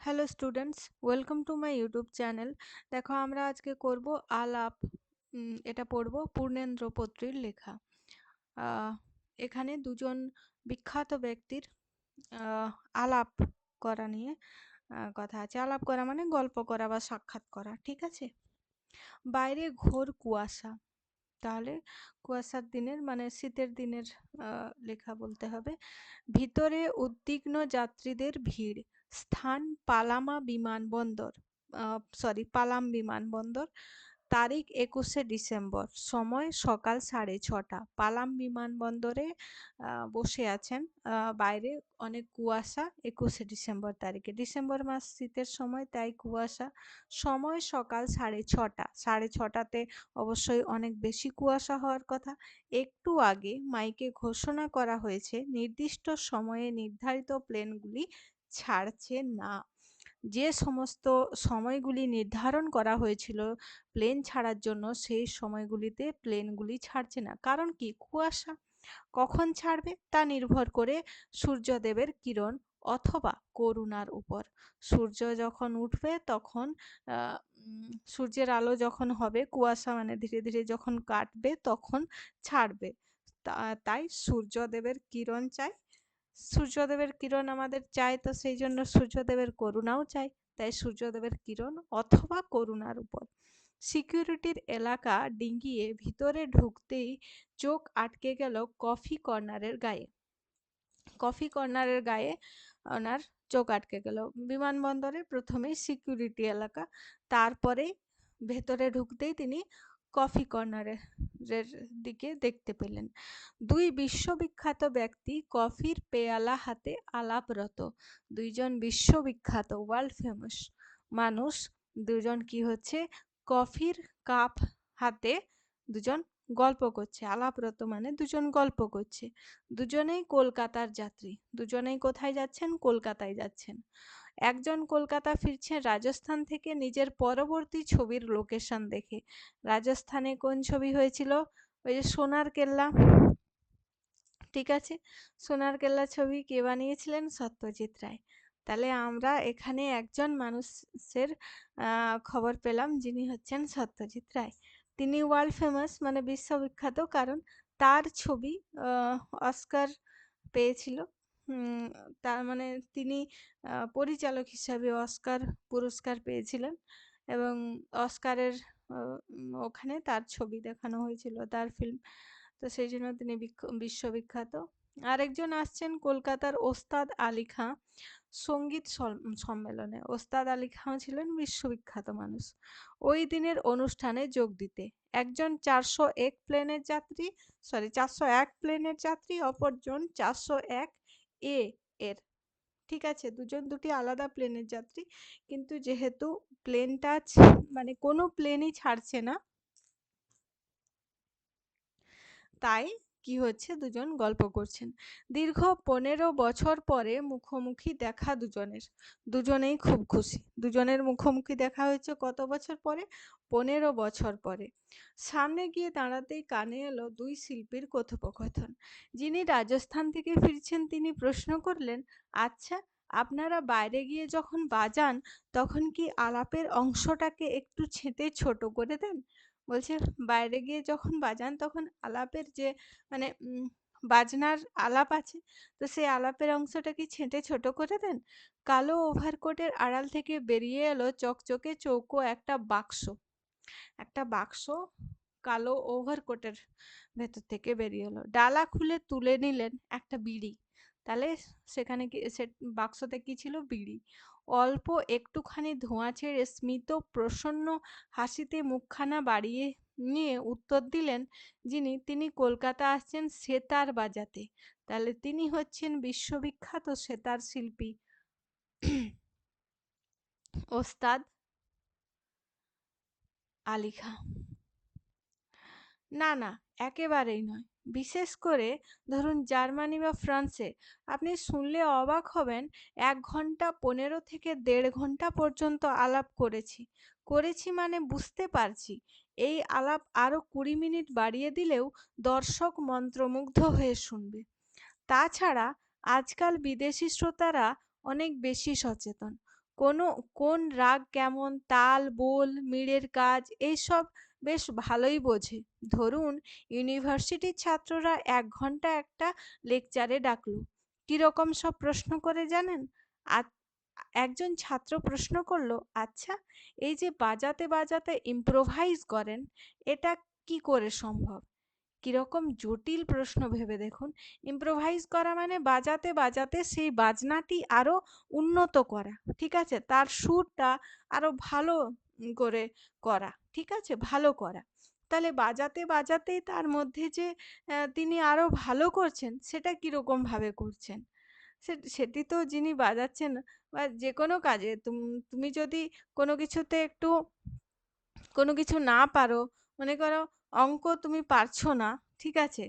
Hello students, welcome to my YouTube channel. দেখো আমরা আজকে করব আলাপ। এটা পড়ব পূর্ণেন্দ্র পত্রীর লেখা। আহ, এখানে দুজন বিখ্যাত ব্যক্তির আহ, আলাপ করা নিয়ে কথা আছে। আলাপ করা মানে গল্প করা বা সাক্ষাৎ করা, ঠিক আছে। বাইরে ঘোর কুয়াশা, তাহলে কুয়াশার দিনের মানে শীতের দিনের লেখা বলতে হবে। ভিতরে উদ্বিগ্ন যাত্রীদের ভিড়। স্থান পালাম বিমানবন্দর। তারিখ 21শে ডিসেম্বর। সময় সকাল 6:30। পালাম বিমানবন্দরে বসে আছেন। বাইরে অনেক কুয়াশা। 21শে ডিসেম্বর তারিখে, ডিসেম্বর মাস, শীতের সময়, তাই কুয়াশা। সময় সকাল 6:30। 6:30তে অবশ্যই অনেক বেশি কুয়াশা হওয়ার কথা। একটু আগে মাইকে ঘোষণা করা হয়েছে নির্দিষ্ট সময়ে নির্ধারিত প্লেনগুলি ছাড়ছে না। যে সমস্ত সময়গুলি নির্ধারণ করা হয়েছিল প্লেন ছাড়ার জন্য, সেই সময়গুলিতে প্লেনগুলি ছাড়ছে না। কারণ কি? কুয়াশা। কখন ছাড়বে তা নির্ভর করে সূর্যদেবের কিরণ অথবা করুণার উপর। সূর্য যখন উঠবে তখন সূর্যের আলো যখন হবে, কুয়াশা মানে ধীরে ধীরে যখন কাটবে তখন ছাড়বে। তাই সূর্যদেবের কিরণ চাই। সূর্যদেবের কিরণ আমাদের চাই, তো সেই জন্য সূর্যদেবের করুণাও চাই। তাই সূর্যদেবের কিরণ অথবা করুণার উপর। সিকিউরিটির এলাকা ডিঙ্গিয়ে ভিতরে ঢুকতেই চোখ আটকে গেল কফি কর্নারের গায়ে। কফি কর্নারের গায়ে ওনার চোখ আটকে গেল। বিমানবন্দরে প্রথমেই সিকিউরিটি এলাকা, তারপরে ভেতরে ঢুকতেই তিনি কফি কর্নারের দিকে দেখতে পেলেন। দুই বিশ্ববিখ্যাত ব্যক্তি কফির পেয়ালা হাতে আলাপরত। দুইজন বিশ্ববিখ্যাত ওয়ার্ল্ড ফেমাস মানুষ, দুজন কি হচ্ছে, কফির কাপ হাতে দুজন গল্প করছে। আলাপরত মানে দুজন গল্প করছে। দুজনেই কলকাতার যাত্রী। দুজনেই কোথায় যাচ্ছেন? কলকাতায় যাচ্ছেন। একজন কলকাতা ফিরছেন রাজস্থান থেকে নিজের পরবর্তী ছবির লোকেশন দেখে। রাজস্থানে কোন ছবি হয়েছিল? ওই যে সোনার কেল্লা, ঠিক আছে। সোনার কেল্লা ছবি কে বানিয়েছিলেন? সত্যজিৎ রায়। তাহলে আমরা এখানে একজন মানুষের খবর পেলাম যিনি হচ্ছেন সত্যজিৎ রায়। তিনি ওয়ার্ল্ড ফেমাস মানে বিশ্ববিখ্যাত, কারণ তার ছবি অস্কার পেয়েছিল। তার মানে তিনি পরিচালক হিসাবে অস্কার পুরস্কার পেয়েছিলেন এবং অস্কারের ওখানে তার ছবি দেখানো হয়েছিল, তার ফিল্ম। তো সেই জন্য তিনি বিশ্ববিখ্যাত। আরেকজন আসছেন কলকাতার ওস্তাদ আলী খাঁ সঙ্গীত সম্মেলনে। ওস্তাদ আলী খাঁ ছিলেন বিশ্ববিখ্যাত মানুষ ওই দিনের অনুষ্ঠানে যোগ দিতে। একজন 401 প্লেনের যাত্রী, 401 প্লেনের যাত্রী, অপরজন 401 এ এর, ঠিক আছে। দুজন দুটি আলাদা প্লেনের যাত্রী, কিন্তু যেহেতু প্লেনটা মানে কোনো প্লেনই ছাড়ছে না, তাই কি হচ্ছে, দুজন গল্প করছেন। দীর্ঘ 15 বছর পরে মুখোমুখি দেখা দুজনের। দুজনেই খুব খুশি। দুজনের মুখোমুখি দেখা হয়েছে কত বছর পরে? 15 বছর পরে। সামনে গিয়ে দাঁড়াতেই কানে এলো দুই শিল্পীর কথোপকথন। যিনি রাজস্থান থেকে ফিরছেন তিনি প্রশ্ন করলেন, আচ্ছা, আপনারা বাইরে গিয়ে যখন বাজান তখন কি আলাপের অংশটাকে একটু ছেঁটে ছোট করে দেন? বলছে বাইরে গিয়ে যখন বাজান তখন আলাপের যে মানে বাজনার আলাপ আছে, তো সেই আলাপের অংশটাকে ছেঁটে ছোট করে দেন। কালো ওভারকোটের আড়াল থেকে বেরিয়ে এলো চকচকে চৌকো একটা বাক্স। একটা বাক্স কালো ওভারকোটের ভেতর থেকে বেরিয়ে এলো। ডালা খুলে তুলে নিলেন একটা বিড়ি। তাহলে সেখানে কি, সে বাক্সতে কি ছিল? বিড়ি। অল্প একটুখানি ধোঁয়া ছেড়ে স্মিত প্রসন্ন হাসিতে মুখখানা বাড়িয়ে নিয়ে উত্তর দিলেন যিনি, তিনি কলকাতা আসছেন সেতার বাজাতে। তাহলে তিনি হচ্ছেন বিশ্ববিখ্যাত সেতার শিল্পী ওস্তাদ আলী খাঁ। না না, একেবারেই নয়। বিশেষ করে ধরুন জার্মানি বা ফ্রান্সে আপনি শুনলে অবাক হবেন, 1 ঘন্টা 15 থেকে 1.5 ঘন্টা পর্যন্ত আলাপ করেছি মানে বুঝতে পারছি। এই আলাপ আরো 20 মিনিট বাড়িয়ে দিলেও দর্শক মন্ত্রমুগ্ধ হয়ে শুনবে। তাছাড়া আজকাল বিদেশি শ্রোতারা অনেক বেশি সচেতন। কোনো কোন রাগ কেমন, তাল, বোল, মিঁড়ের কাজ এইসব বেশ ভালোই বোঝে। ধরুন ইউনিভার্সিটির ছাত্ররা ১ ঘন্টা একটা লেকচারে ডাকলো। কিরকম সব প্রশ্ন করে জানেন? আ একজন ছাত্র প্রশ্ন করল, "আচ্ছা, এই যে বাজাতে বাজাতে ইম্প্রোভাইজ করেন, এটা কি করে সম্ভব?" কিরকম জটিল প্রশ্ন ভেবে দেখুন। ইম্প্রোভাইজ করা মানে বাজাতে বাজাতে সেই বাজনাটি আরো উন্নত করা, ঠিক আছে? তার সুরটা আরো ভালো করে করা, ঠিক আছে? ভালো করা। তাহলে বাজাতে বাজাতেই তার মধ্যে যে তিনি আরো ভালো করছেন, সেটা কিরকম ভাবে করছেন? সেটি তো যিনি বাজাচ্ছেন বা যেকোনো কাজে তুমি যদি কোনো কিছুতে একটু কোনো কিছু না পারো, মনে করো অঙ্ক তুমি পারছো না, ঠিক আছে?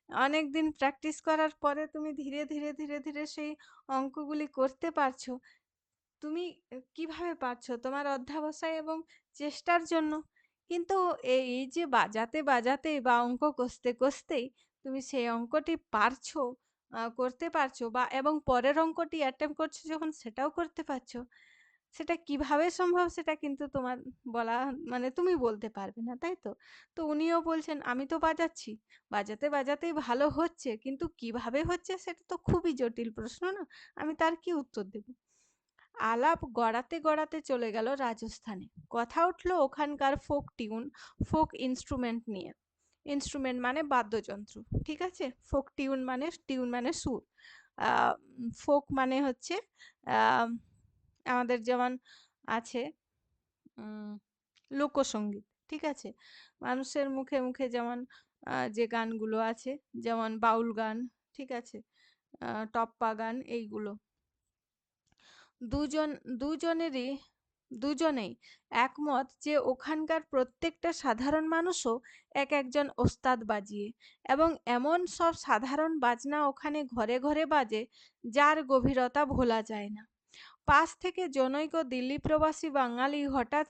অনেকদিন প্র্যাকটিস করার পরে তুমি ধীরে, ধীরে, ধীরে, ধীরে সেই অঙ্কগুলি করতে পারছো। তুমি কিভাবে পারছো? তোমার অধ্যবসায় এবং চেষ্টার জন্য। কিন্তু এই যে বাজাতে, বাজাতেই বা অঙ্ক কষতে, কষতেই তুমি সেই অঙ্কটি পারছো, করতে পারছো বা এবং পরের অঙ্কটি অ্যাটেম্প্ট করছো যখন সেটাও করতে পারছো, সেটা কিভাবে সম্ভব সেটা কিন্তু তোমার বলা মানে তুমি বলতে পারবে না, তাই তো? তো উনিও বলছেন, "আমি তো বাজাচ্ছি। বাজাতে, বাজাতেই ভালো হচ্ছে। কিন্তু কিভাবে হচ্ছে সেটা তো খুবই জটিল প্রশ্ন না? আমি তার কি উত্তর দেব?" আলাপ গড়াতে গড়াতে চলে গেল রাজস্থানে। কথা উঠল ওখানকার ফোক টিউন, ফোক ইন্সট্রুমেন্ট নিয়ে। ইন্সট্রুমেন্ট মানে বাদ্যযন্ত্র, ঠিক আছে? ফোক টিউন মানে সুর। ফোক মানে হচ্ছে আহ, আমাদের যেমন আছে উম, লোকসঙ্গীত, ঠিক আছে? মানুষের মুখে মুখে যেমন যে গানগুলো আছে, যেমন বাউল গান, ঠিক আছে? টপ্পা গান এইগুলো। দুজন দুজনেরই দুজনেই একমত যে ওখানকার প্রত্যেকটা সাধারণ মানুষও এক একজন ওস্তাদ বাজিয়ে এবং এমন সব সাধারণ বাজনা ওখানে ঘরে ঘরে বাজে যার গভীরতা ভোলা যায় না। পাশ থেকে জনৈক দিল্লি প্রবাসী বাঙালি হঠাৎ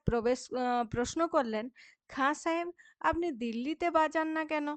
প্রশ্ন করলেন, খাঁ সাহেব, আপনি দিল্লিতে বাজান না কেন?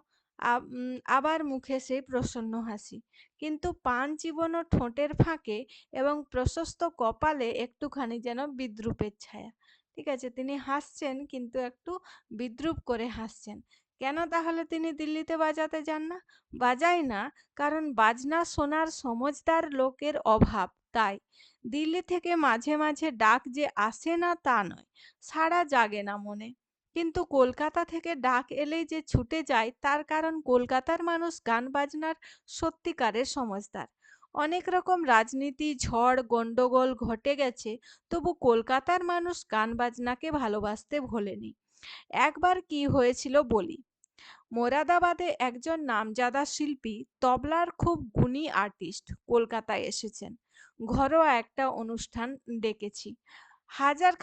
আবার মুখে সেই প্রসন্ন হাসি, কিন্তু পান চিবোনো ঠোঁটের ফাঁকে এবং প্রশস্ত কপালে একটুখানি যেন বিদ্রূপের ছায়া, ঠিক আছে? তিনি হাসছেন কিন্তু একটু বিদ্রূপ করে হাসছেন। কেন তাহলে তিনি দিল্লিতে বাজাতে যান না? বাজায় না কারণ বাজনা শোনার সমজদার লোকের অভাব, তাই। দিল্লি থেকে মাঝে মাঝে ডাক যে আসে না তা নয়, সাড়া জাগে না মনে। কিন্তু কলকাতা থেকে ডাক এলেই যে ছুটে যায় তার কারণ কলকাতার মানুষ গান বাজনার সত্যিকারের সমজদার। অনেক রকম রাজনীতি ঝড় গন্ডগোল ঘটে গেছে, তবু কলকাতার মানুষ গান বাজনাকে ভালোবাসতে ভোলেনি। একবার কি হয়েছিল বলি। মোরাদাবাদে একজন নামজাদা শিল্পী, তবলার খুব গুণী আর্টিস্ট কলকাতায় এসেছেন। ঘরোয়া একটা অনুষ্ঠান ডেকেছি। ১,০০০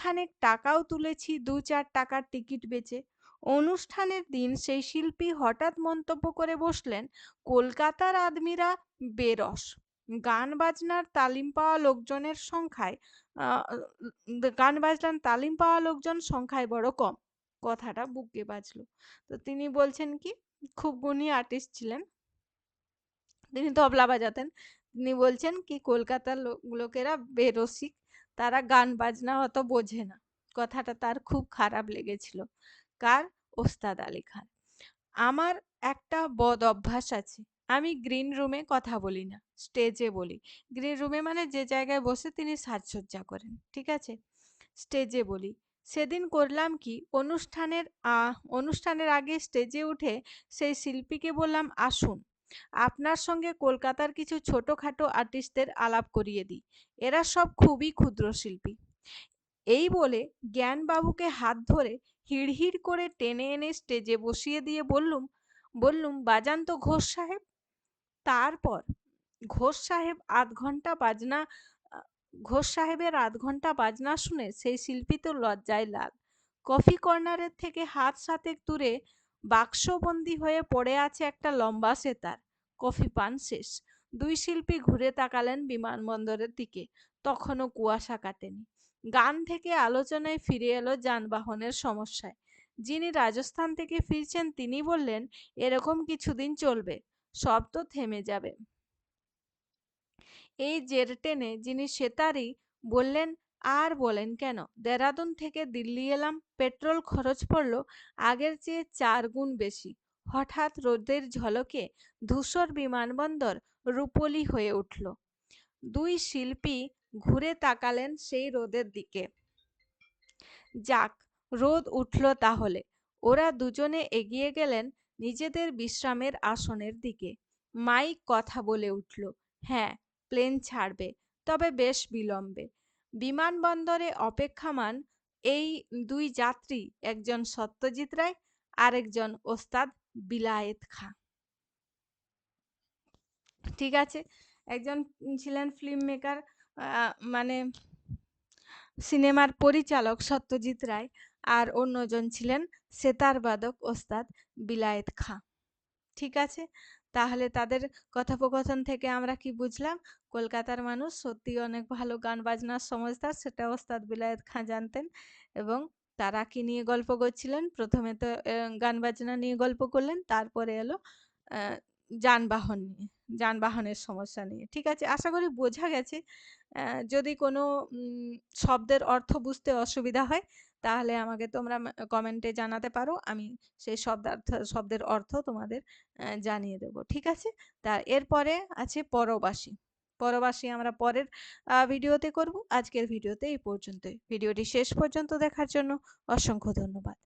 টাকাও তুলেছি ২-৪ টাকার টিকিট বেচে। অনুষ্ঠানের দিন সেই শিল্পী হঠাৎ মন্তব্য করে বসলেন, কলকাতার আদমিরা বেরস। গান বাজনার তালিম পাওয়া লোকজনের সংখ্যায় আহ, গান বাজনার তালিম পাওয়া লোকজন সংখ্যায় বড় কম। কথাটা বুকে বাজলো। তো তিনি বলছেন কি, খুব গুণী আর্টিস্ট ছিলেন, তিনি তবলা বাজাতেন। তিনি বলছেন কি কলকাতার লোকেরা বেরসিক, তারা গান বাজনা অত বোঝে না। কথাটা তার খুব খারাপ লেগেছিল। কার? ওস্তাদ আলী খান। আমার একটা বদ অভ্যাস আছে, আমি গ্রিন রুমে কথা বলি না, স্টেজে বলি। গ্রিন রুমে মানে যে জায়গায় বসে তিনি সাজসজ্জা করেন, ঠিক আছে? স্টেজে বলি। সেদিন করলাম কি, অনুষ্ঠানের আগে স্টেজে উঠে সেই শিল্পীকে বললাম, আসুন, আপনার সঙ্গে কলকাতার কিছু ছোটখাটো আর্টিস্টদের আলাপ করিয়ে দিই। এরা সব খুবই ক্ষুদ্র শিল্পী। এই বলে জ্ঞানবাবুকে হাত ধরে হিড়হিড় করে টেনে এনে স্টেজে বসিয়ে দিয়ে বললুম, বাজান তো ঘোষ সাহেব। তারপর ঘোষ সাহেব আধ ঘন্টা বাজনা আহ, ঘোষ সাহেবের ৮ ঘন্টা বাজনা শুনে সেই শিল্পী তো লজ্জায় লাল। কফি কর্নারের থেকে হাত ৭ দূরে বাক্সবন্দি হয়ে পড়ে আছে একটা লম্বা সেতার। কফি পান শেষ। দুই শিল্পী ঘুরে তাকালেন বিমানবন্দরের দিকে। তখনও কুয়াশা কাটেনি। গান থেকে আলোচনায় ফিরে এলো যানবাহনের সমস্যায়। যিনি রাজস্থান থেকে ফিরছেন তিনি বললেন, এরকম কিছুদিন চলবে, সব তো থেমে যাবে। এই জের টেনে যিনি সেতারি বললেন, আর বলেন কেন? দেরাদুন থেকে দিল্লি এলাম, পেট্রোল খরচ পড়ল আগের চেয়ে ৪ গুণ বেশি। হঠাৎ রোদের ঝলকে ধূসর বিমানবন্দর রূপলি হয়ে উঠল। ২ শিল্পী ঘুরে তাকালেন সেই রোদের দিকে। যাক, রোদ উঠল তাহলে। ওরা দুজনে এগিয়ে গেলেন নিজেদের বিশ্রামের আসনের দিকে। মাইক কথা বলে উঠল, হ্যাঁ, প্লেন ছাড়বে, তবে বেশ বিলম্বে। বিমানবন্দরে অপেক্ষামান এই ২ যাত্রী, একজন সত্যজিৎ রায়, আরেকজন ওস্তাদ বিলায়েত খাঁ। ঠিক আছে, একজন ছিলেন ফিল্ম মেকার, মানে সিনেমার পরিচালক সত্যজিৎ রায়, আর অন্যজন ছিলেন সেতার বাদক ওস্তাদ বিলায়েত খাঁ। ঠিক আছে, তাহলে তাদের কথোপকথন থেকে আমরা কি বুঝলাম? কলকাতার মানুষ সত্যি অনেক ভালো গান বাজনার সমজদার, সেটা ওস্তাদ বিলায়েত খাঁ জানতেন। এবং তারা কি নিয়ে গল্প করছিলেন? প্রথমে তো গান বাজনা নিয়ে গল্প করলেন, তারপরে এলো যানবাহন নিয়ে, যানবাহনের সমস্যা নিয়ে। ঠিক আছে, আশা করি বোঝা গেছে। যদি কোনো শব্দের অর্থ বুঝতে অসুবিধা হয়, তাহলে আমাকে তোমরা কমেন্টে জানাতে পারো। আমি সেই শব্দের অর্থ তোমাদের জানিয়ে দেব। ঠিক আছে? তা এরপরে আছে পরবাসী। পরবাসী আমরা পরের ভিডিওতে করব। আজকের ভিডিওতে এই পর্যন্তই। ভিডিওটি শেষ পর্যন্ত দেখার জন্য অসংখ্য ধন্যবাদ।